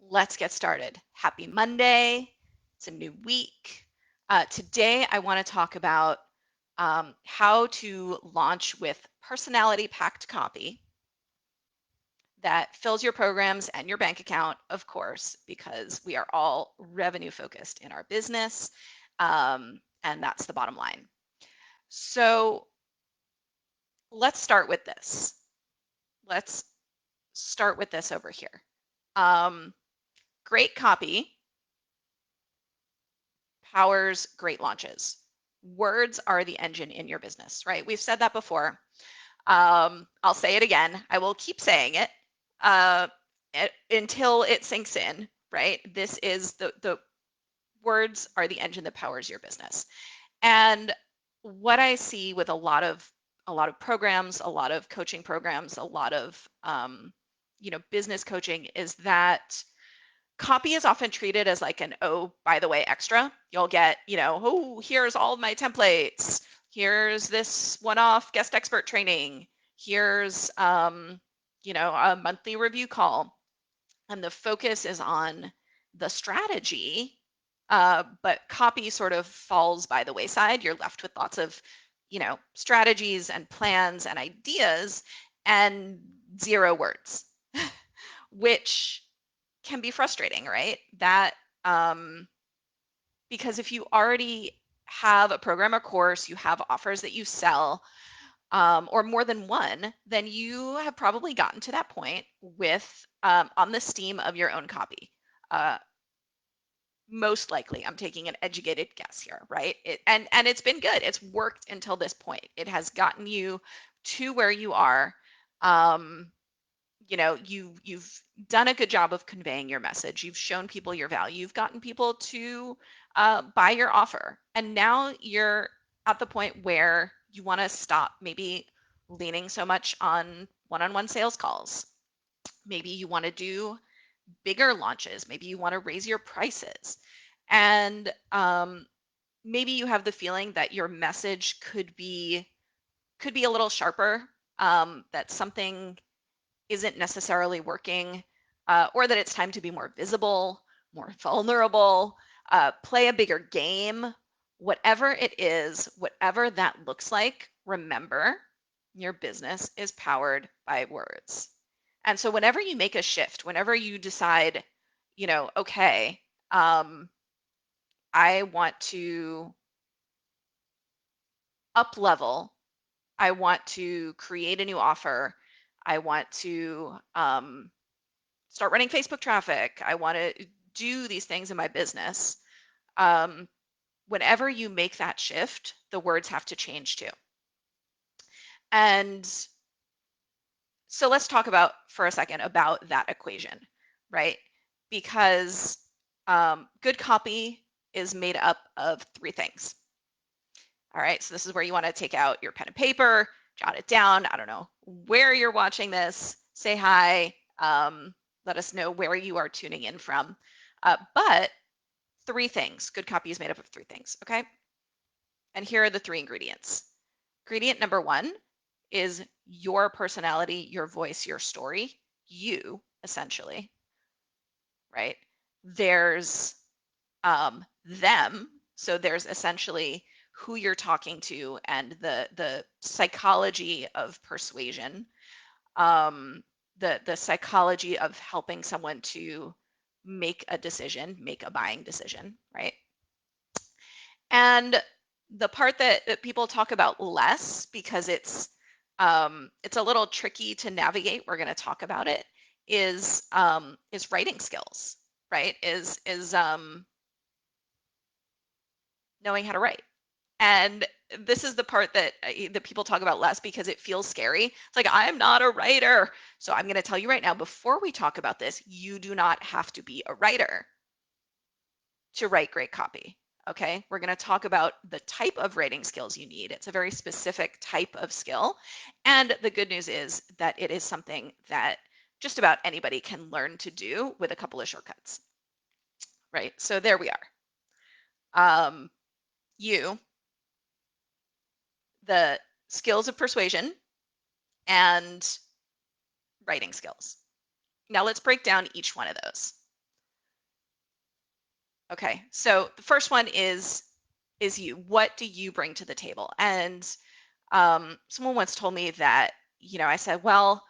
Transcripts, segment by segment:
Let's get started. Happy Monday. It's a new week. Today, I want to talk about how to launch with personality packed copy that fills your programs and your bank account, of course, because we are all revenue focused in our business. And that's the bottom line. So let's start with this. Let's start with this over here. Great copy powers great launches. Words are the engine in your business, right? We've said that before. I'll say it again. I will keep saying it, until it sinks in, right? This is the words are the engine that powers your business. And what I see with a lot of programs, a lot of coaching programs, a lot of business coaching is that copy is often treated as like an, oh, by the way, extra. You'll get, oh, here's all of my templates. Here's this one-off guest expert training. Here's, a monthly review call. And the focus is on the strategy, but copy sort of falls by the wayside. You're left with lots of, strategies and plans and ideas and zero words, which can be frustrating, right? That because if you already have a program or course, you have offers that you sell, or more than one, then you have probably gotten to that point with on the steam of your own copy. Uh, Most likely, I'm taking an educated guess here, right? And it's been good. It's worked until this point. It has gotten you to where you are. Um, you've done a good job of conveying your message. You've shown people your value. You've gotten people to buy your offer, and now you're at the point where you want to stop maybe leaning so much on one-on-one sales calls. Maybe you want to do bigger launches. Maybe you want to raise your prices, and maybe you have the feeling that your message could be a little sharper. That something isn't necessarily working, or that it's time to be more visible, more vulnerable, play a bigger game. Whatever it is, whatever that looks like, remember your business is powered by words. And so whenever you make a shift, whenever you decide, okay, I want to up level, I want to create a new offer, I want to start running Facebook traffic, I want to do these things in my business. Whenever you make that shift, the words have to change too. And so let's talk about for a second about that equation, right? Because good copy is made up of three things. All right, so this is where you want to take out your pen and paper, jot it down. I don't know where you're watching this. Say hi. Let us know where you are tuning in from. But three things. Good copy is made up of three things, okay? And here are the three ingredients. Ingredient number one is your personality, your voice, your story, you, essentially, right? There's them. So there's essentially who you're talking to and the psychology of persuasion, the psychology of helping someone to make a decision, make a buying decision, right? And the part that people talk about less because it's a little tricky to navigate, we're going to talk about it, is writing skills, right? Is knowing how to write. And this is the part that people talk about less because it feels scary. It's like, I'm not a writer. So I'm going to tell you right now, before we talk about this, you do not have to be a writer to write great copy. Okay, we're going to talk about the type of writing skills you need. It's a very specific type of skill. And the good news is that it is something that just about anybody can learn to do with a couple of shortcuts. Right, so there we are. You, the skills of persuasion, and writing skills. Now let's break down each one of those. Okay, so the first one is you. What do you bring to the table? And someone once told me that, I said, well,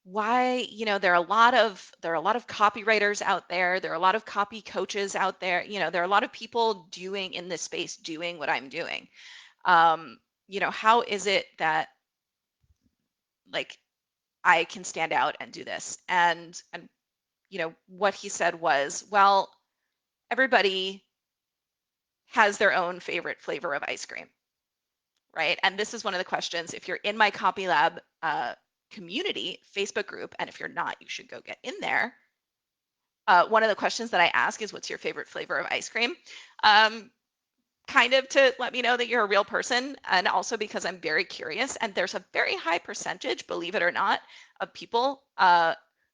why, there are a lot of copywriters out there. There are a lot of copy coaches out there. There are a lot of people doing in this space doing what I'm doing. Um, how is it that like I can stand out and do this? And what he said was, well, everybody has their own favorite flavor of ice cream, right? And this is one of the questions. If you're in my Copy Lab community Facebook group, and if you're not, you should go get in there. One of the questions that I ask is, what's your favorite flavor of ice cream? Kind of to let me know that you're a real person, and also because I'm very curious. And there's a very high percentage, believe it or not, of people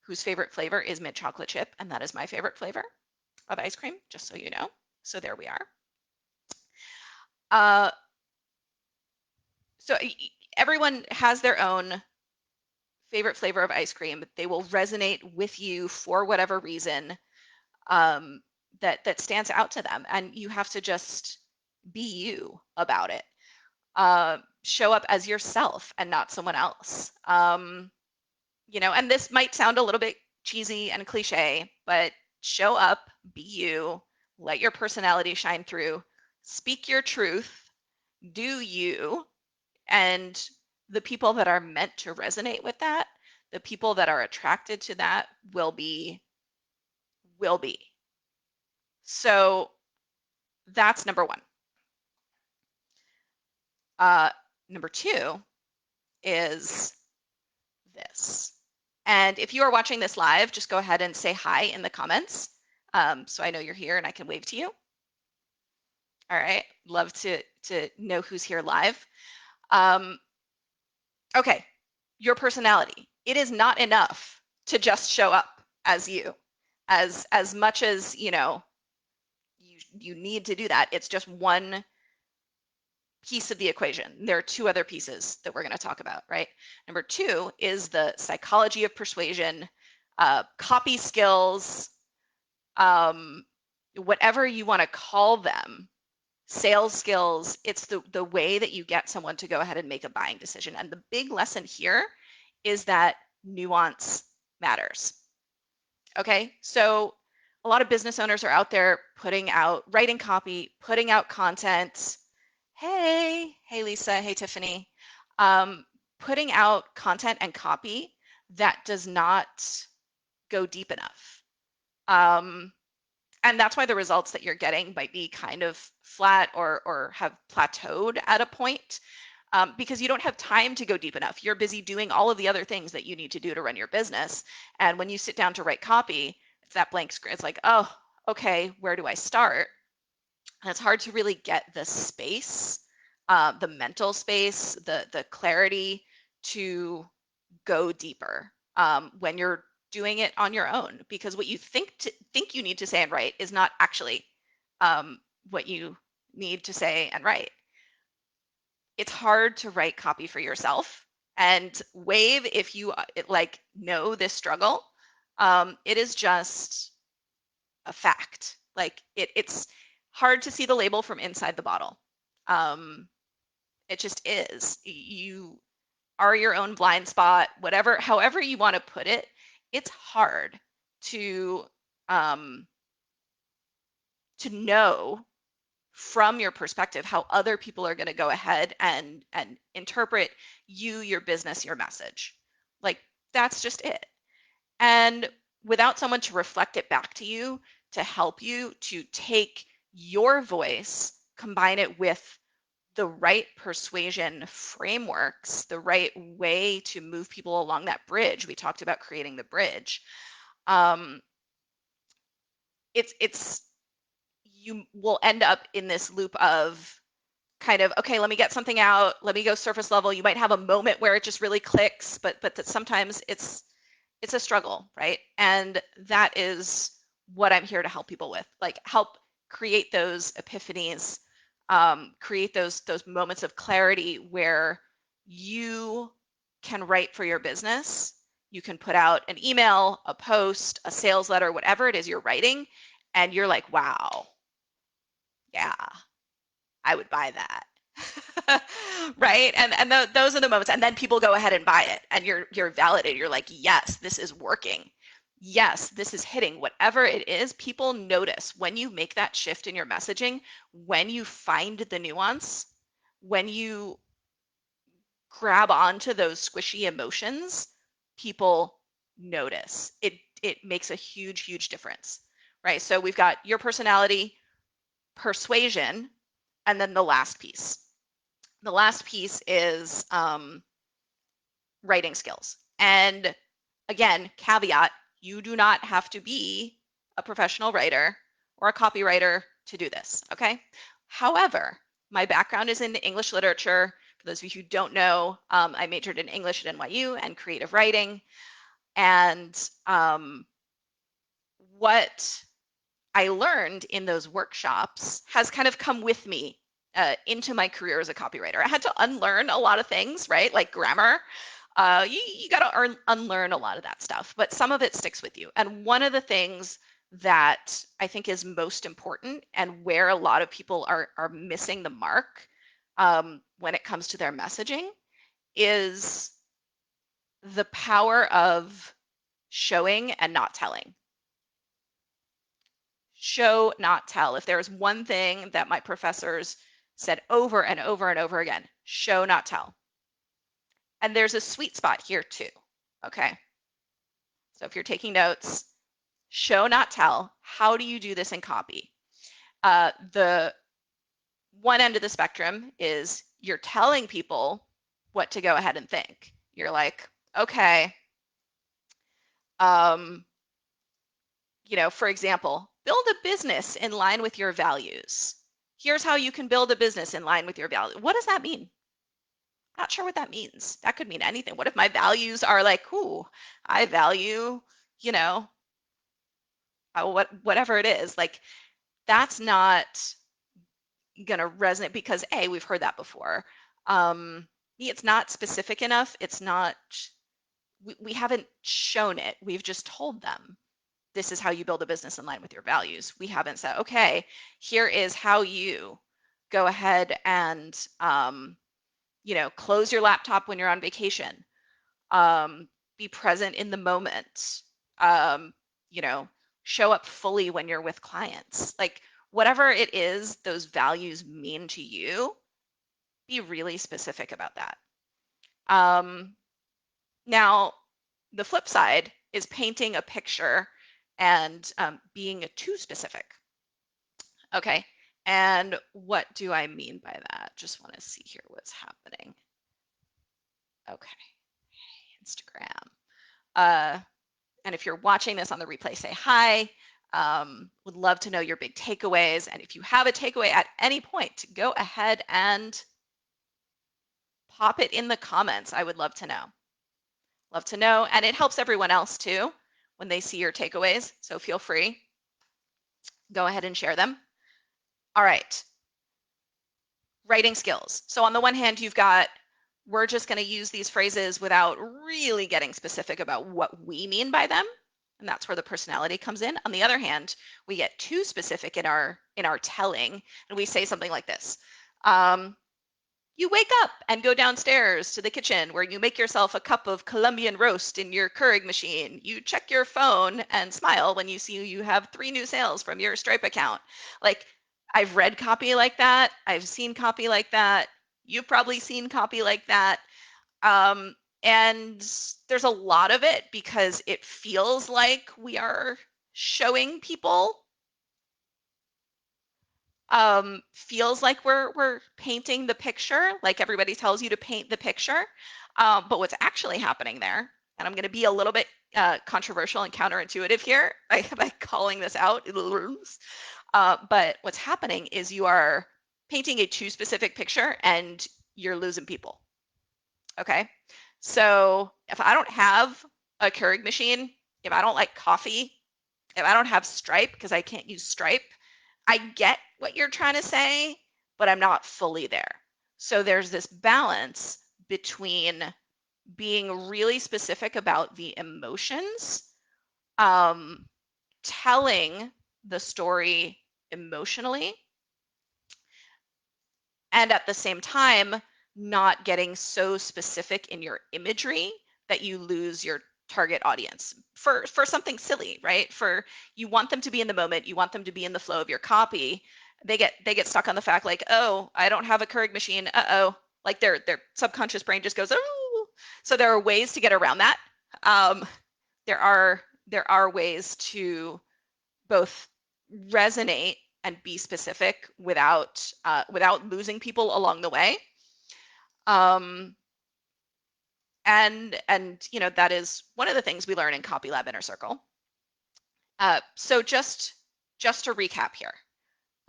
whose favorite flavor is mint chocolate chip, and that is my favorite flavor of ice cream, just so you know. So there we are. Uh, so everyone has their own favorite flavor of ice cream. They will resonate with you for whatever reason that stands out to them, and you have to just be you about it. Show up as yourself and not someone else. And this might sound a little bit cheesy and cliche, but show up, be you, let your personality shine through, speak your truth, do you, and the people that are meant to resonate with that, the people that are attracted to that will be. So that's number one. Number two is this. And if you are watching this live, just go ahead and say hi in the comments, so I know you're here and I can wave to you. All right, love to know who's here live. Okay, your personality. It is not enough to just show up as you. As much as you need to do that, it's just one piece of the equation. There are two other pieces that we're going to talk about, right? Number two is the psychology of persuasion, copy skills, whatever you want to call them, sales skills. It's the way that you get someone to go ahead and make a buying decision. And the big lesson here is that nuance matters. Okay, so a lot of business owners are out there writing copy, putting out content. Hey Lisa, hey Tiffany. Putting out content and copy that does not go deep enough. And that's why the results that you're getting might be kind of flat or have plateaued at a point, because you don't have time to go deep enough. You're busy doing all of the other things that you need to do to run your business. And when you sit down to write copy, it's that blank screen. It's like, oh, okay, where do I start? And it's hard to really get the space, the mental space, the clarity to go deeper when you're doing it on your own, because what you think you need to say and write is not actually what you need to say and write. It's hard to write copy for yourself, and wave if you know this struggle. It is just a fact. Like it's hard to see the label from inside the bottle. It just is. You are your own blind spot, however you want to put it. It's hard to know from your perspective how other people are going to go ahead and interpret you, your business, your message. Like, that's just it. And without someone to reflect it back to you, to help you to take your voice, combine it with the right persuasion frameworks, the right way to move people along that bridge. We talked about creating the bridge. It's you will end up in this loop of kind of, okay, let me get something out, let me go surface level. You might have a moment where it just really clicks, but that sometimes it's a struggle, right? And that is what I'm here to help people with, like help create those epiphanies, create those moments of clarity where you can write for your business. You can put out an email, a post, a sales letter, whatever it is you're writing, and you're like, wow, yeah, I would buy that. Right? And those are the moments. And then people go ahead and buy it, and you're validated. You're like, yes, this is working. Yes, this is hitting. Whatever it is, people notice when you make that shift in your messaging, when you find the nuance, when you grab onto those squishy emotions, people notice. It makes a huge difference. Right? So we've got your personality, persuasion, and then the last piece. The last piece is writing skills. And again, caveat, you do not have to be a professional writer or a copywriter to do this, okay? However, my background is in English literature. For those of you who don't know, I majored in English at NYU and creative writing. And what I learned in those workshops has kind of come with me into my career as a copywriter. I had to unlearn a lot of things, right? Like grammar. You got to unlearn a lot of that stuff, but some of it sticks with you. And one of the things that I think is most important, and where a lot of people are missing the mark when it comes to their messaging, is the power of showing and not telling. Show, not tell. If there's one thing that my professors said over and over and over again, show, not tell. And there's a sweet spot here too, okay? So if you're taking notes, show, not tell. How do you do this in copy? The one end of the spectrum is you're telling people what to go ahead and think. You're like, okay, for example, build a business in line with your values. Here's how you can build a business in line with your values. What does that mean? Not sure what that means. That could mean anything. What if my values are like, ooh, I value, you know, whatever it is. Like, that's not gonna resonate because A, we've heard that before. It's not specific enough. It's not, we haven't shown it. We've just told them this is how you build a business in line with your values. We haven't said, okay, here is how you go ahead and close your laptop when you're on vacation. Be present in the moment. Um, show up fully when you're with clients. Like, whatever it is those values mean to you, be really specific about that. Now, the flip side is painting a picture and being too specific. Okay, and what do I mean by that? Just want to see here what's happening. Okay, Instagram. And if you're watching this on the replay, say hi. Would love to know your big takeaways. And if you have a takeaway at any point, go ahead and pop it in the comments. I would love to know. Love to know. And it helps everyone else too when they see your takeaways. So feel free. Go ahead and share them. All right. Writing skills. So on the one hand, you've got, we're just going to use these phrases without really getting specific about what we mean by them. And that's where the personality comes in. On the other hand, we get too specific in our telling, and we say something like this. You wake up and go downstairs to the kitchen where you make yourself a cup of Colombian roast in your Keurig machine. You check your phone and smile when you see you have 3 new sales from your Stripe account. Like, I've read copy like that. I've seen copy like that. You've probably seen copy like that. And there's a lot of it because it feels like we are showing people, feels like we're painting the picture, like everybody tells you to paint the picture. But what's actually happening there, and I'm going to be a little bit controversial and counterintuitive here by calling this out, but what's happening is you are painting a too specific picture and you're losing people. Okay, so if I don't have a Keurig machine, if I don't like coffee, if I don't have Stripe because I can't use Stripe, I get what you're trying to say, but I'm not fully there. So there's this balance between being really specific about the emotions, telling the story emotionally, and at the same time, not getting so specific in your imagery that you lose your target audience for something silly, right? For you want them to be in the moment, you want them to be in the flow of your copy. They get stuck on the fact like, oh, I don't have a Keurig machine. Uh-oh. Like their subconscious brain just goes, oh. So there are ways to get around that. Um, there are ways to both resonate and be specific without losing people along the way. And that is one of the things we learn in Copy Lab Inner Circle. So just to recap here,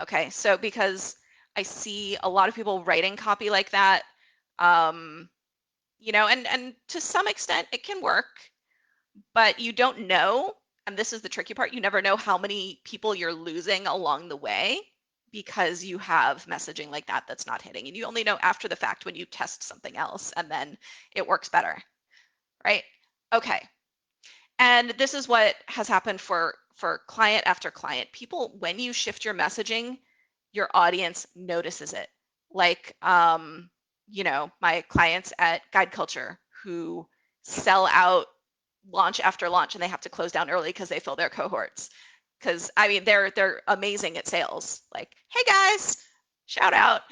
okay? So because I see a lot of people writing copy like that, and to some extent it can work, but you don't know, and this is the tricky part, you never know how many people you're losing along the way because you have messaging like that that's not hitting, and you only know after the fact when you test something else and then it works better, right? Okay. And this is what has happened for client after client. People, when you shift your messaging, your audience notices it. Like, my clients at Guide Culture who sell out launch after launch and they have to close down early because they fill their cohorts. Because I mean, they're amazing at sales. Like, hey guys, shout out,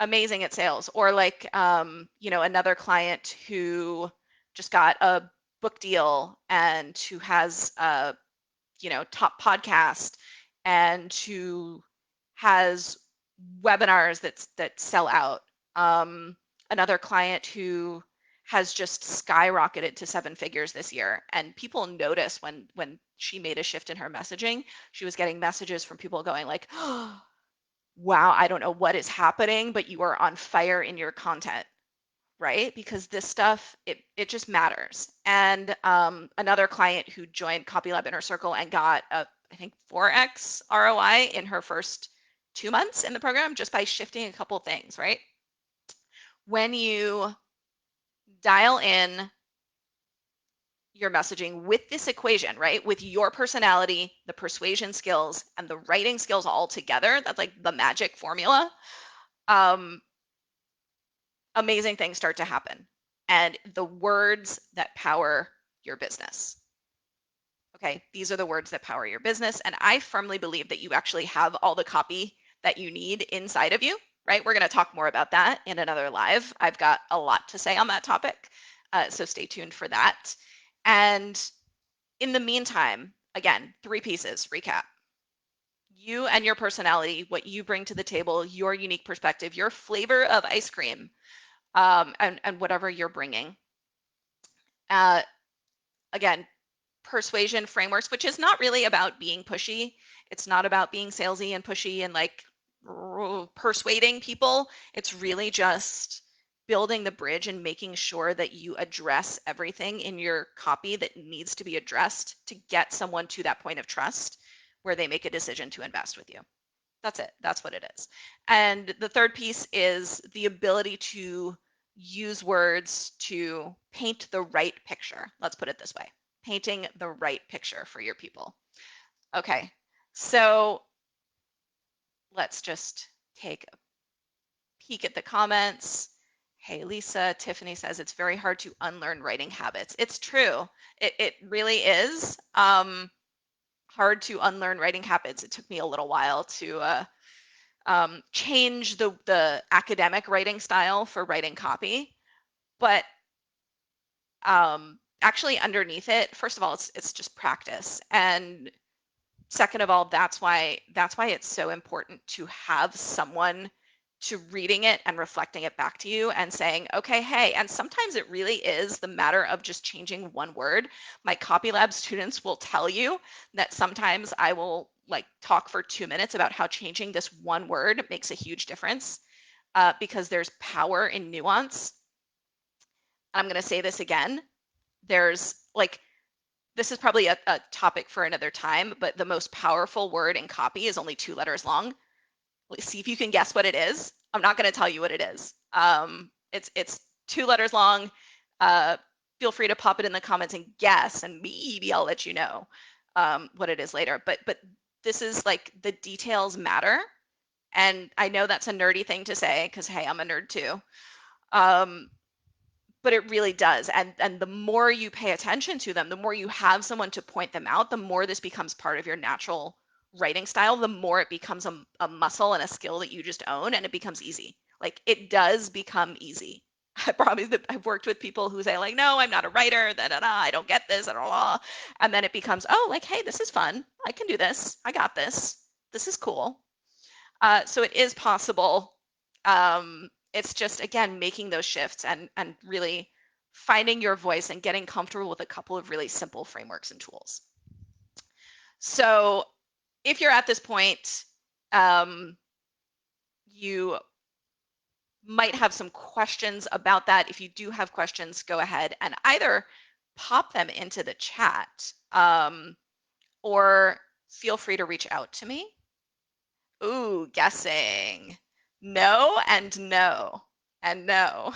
amazing at sales. Or like, another client who just got a book deal and who has a top podcast and who has webinars that sell out. Another client who has just skyrocketed to 7 figures this year, and people notice when she made a shift in her messaging. She was getting messages from people going like, oh, wow, I don't know what is happening, but you are on fire in your content, right? Because this stuff, it just matters. And another client who joined Copy Lab Inner Circle and got I think 4x ROI in her first 2 months in the program just by shifting a couple things, right? When you dial in your messaging with this equation, right? With your personality, the persuasion skills, and the writing skills all together, that's like the magic formula. Amazing things start to happen. And the words that power your business. Okay, these are the words that power your business. And I firmly believe that you actually have all the copy that you need inside of you, right? We're going to talk more about that in another live. I've got a lot to say on that topic, so stay tuned for that. And in the meantime, again, 3 pieces, recap. You and your personality, what you bring to the table, your unique perspective, your flavor of ice cream, and whatever you're bringing. Again, persuasion frameworks, which is not really about being pushy. It's not about being salesy and pushy and like persuading people. It's really just building the bridge and making sure that you address everything in your copy that needs to be addressed to get someone to that point of trust where they make a decision to invest with you. That's it. That's what it is. And the third piece is the ability to use words to paint the right picture. Let's put it this way. Painting the right picture for your people. Okay, so let's just take a peek at the comments. Hey, Lisa, Tiffany says it's very hard to unlearn writing habits. It's true. It really is hard to unlearn writing habits. It took me a little while to change the academic writing style for writing copy. But actually underneath it, first of all, it's just practice. And second of all, that's why it's so important to have someone to reading it and reflecting it back to you and saying, okay, hey, and sometimes it really is the matter of just changing one word. My Copy Lab students will tell you that sometimes I will like talk for 2 minutes about how changing this one word makes a huge difference because there's power in nuance. I'm going to say this again. There's like, this is probably a topic for another time, but the most powerful word in copy is only 2 letters long. Let's see if you can guess what it is. I'm not going to tell you what it is. It's 2 letters long. Feel free to pop it in the comments and guess, and maybe I'll let you know what it is later. But this is like the details matter, And I know that's a nerdy thing to say because, hey, I'm a nerd too. But it really does. And the more you pay attention to them, the more you have someone to point them out, the more this becomes part of your natural writing style, the more it becomes a muscle and a skill that you just own, and it becomes easy. Like, it does become easy. I promise that I've worked with people who say, like, no, I'm not a writer, I don't get this, and then it becomes, oh, like, hey, this is fun. I can do this. I got this. This is cool. So it is possible. It's just, again, making those shifts and really finding your voice and getting comfortable with a couple of really simple frameworks and tools. So if you're at this point, you might have some questions about that. If you do have questions, go ahead and either pop them into the chat, or feel free to reach out to me. Ooh, guessing. No and no and no.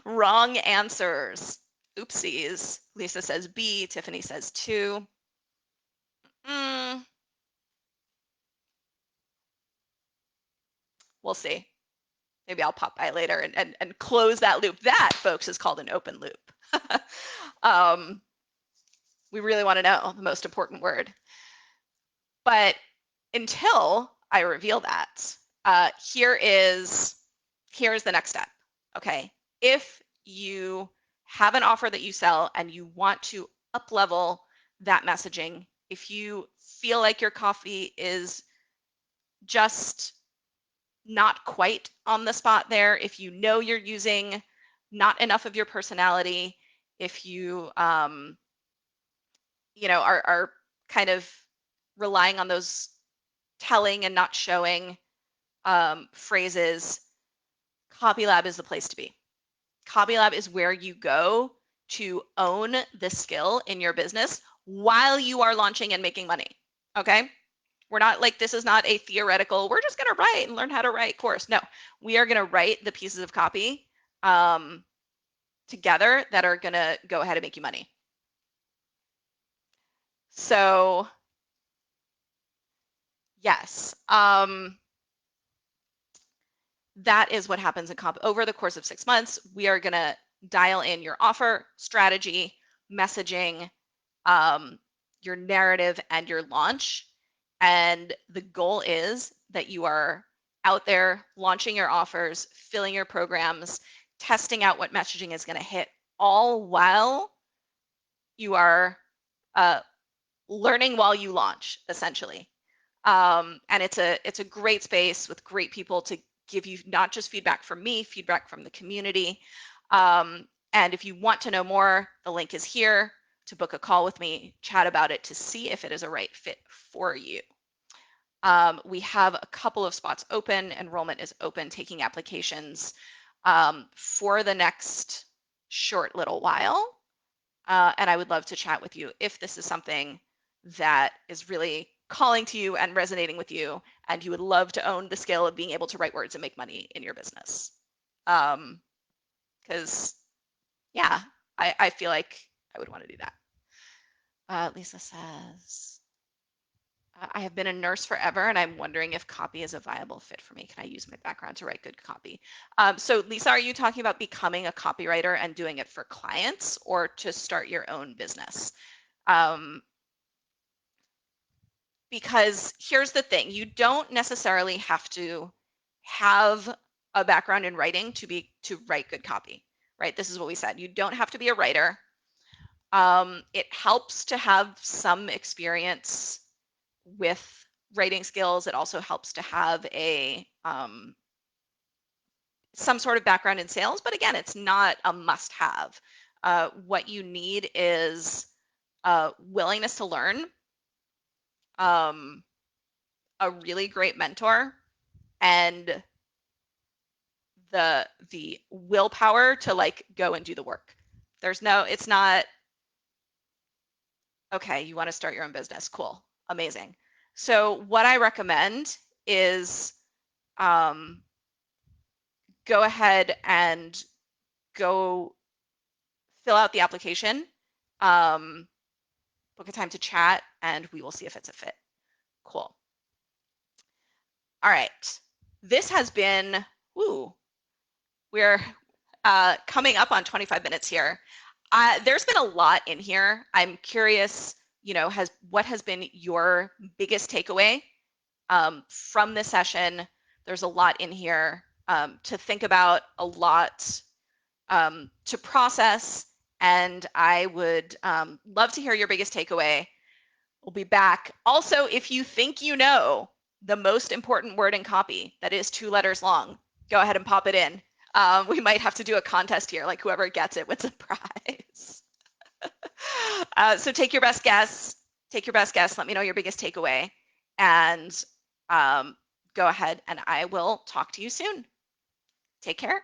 Wrong answers. Oopsies. Lisa says B. Tiffany says 2. We'll see. Maybe I'll pop by later and close that loop. That, folks, is called an open loop. We really want to know the most important word. But until I reveal that, here's the next step. Okay, if you have an offer that you sell and you want to up level that messaging, if you feel like your coffee is just not quite on the spot there, if you know you're using not enough of your personality, if you are kind of relying on those telling and not showing phrases, Copy Lab is the place to be. Copy Lab is where you go to own the skill in your business while you are launching and making money. Okay? We're not like, this is not a theoretical, we're just going to write and learn how to write course. No, we are going to write the pieces of copy together that are going to go ahead and make you money. So yes, that is what happens in over the course of 6 months. We are going to dial in your offer, strategy, messaging, your narrative, and your launch. And the goal is that you are out there launching your offers, filling your programs, testing out what messaging is going to hit, all while you are learning while you launch, essentially. And it's a great space with great people to give you not just feedback from me, feedback from the community. And if you want to know more, the link is here to book a call with me, chat about it to see if it is a right fit for you. We have a couple of spots open. Enrollment is open, taking applications for the next short little while. And I would love to chat with you if this is something that is really calling to you and resonating with you, and you would love to own the skill of being able to write words and make money in your business. Because, yeah, I feel like I would want to do that. Lisa says, I have been a nurse forever, and I'm wondering if copy is a viable fit for me. Can I use my background to write good copy? So Lisa, are you talking about becoming a copywriter and doing it for clients, or to start your own business? Because here's the thing, you don't necessarily have to have a background in writing to write good copy, right? This is what we said. You don't have to be a writer. It helps to have some experience with writing skills. It also helps to have a some sort of background in sales, but again, it's not a must-have. What you need is willingness to learn, a really great mentor, and the willpower to like go and do the work. It's not, okay, you want to start your own business. Cool. Amazing. So what I recommend is go ahead and go fill out the application, book a time to chat, and we will see if it's a fit. Cool. All right. This has been, we're coming up on 25 minutes here. There's been a lot in here. I'm curious, what has been your biggest takeaway from this session? There's a lot in here to think about, a lot to process, and I would love to hear your biggest takeaway. We'll be back. Also, if you think you know the most important word in copy that is 2 letters long, go ahead and pop it in. We might have to do a contest here, like whoever gets it wins a prize. So take your best guess. Take your best guess. Let me know your biggest takeaway. And go ahead, and I will talk to you soon. Take care.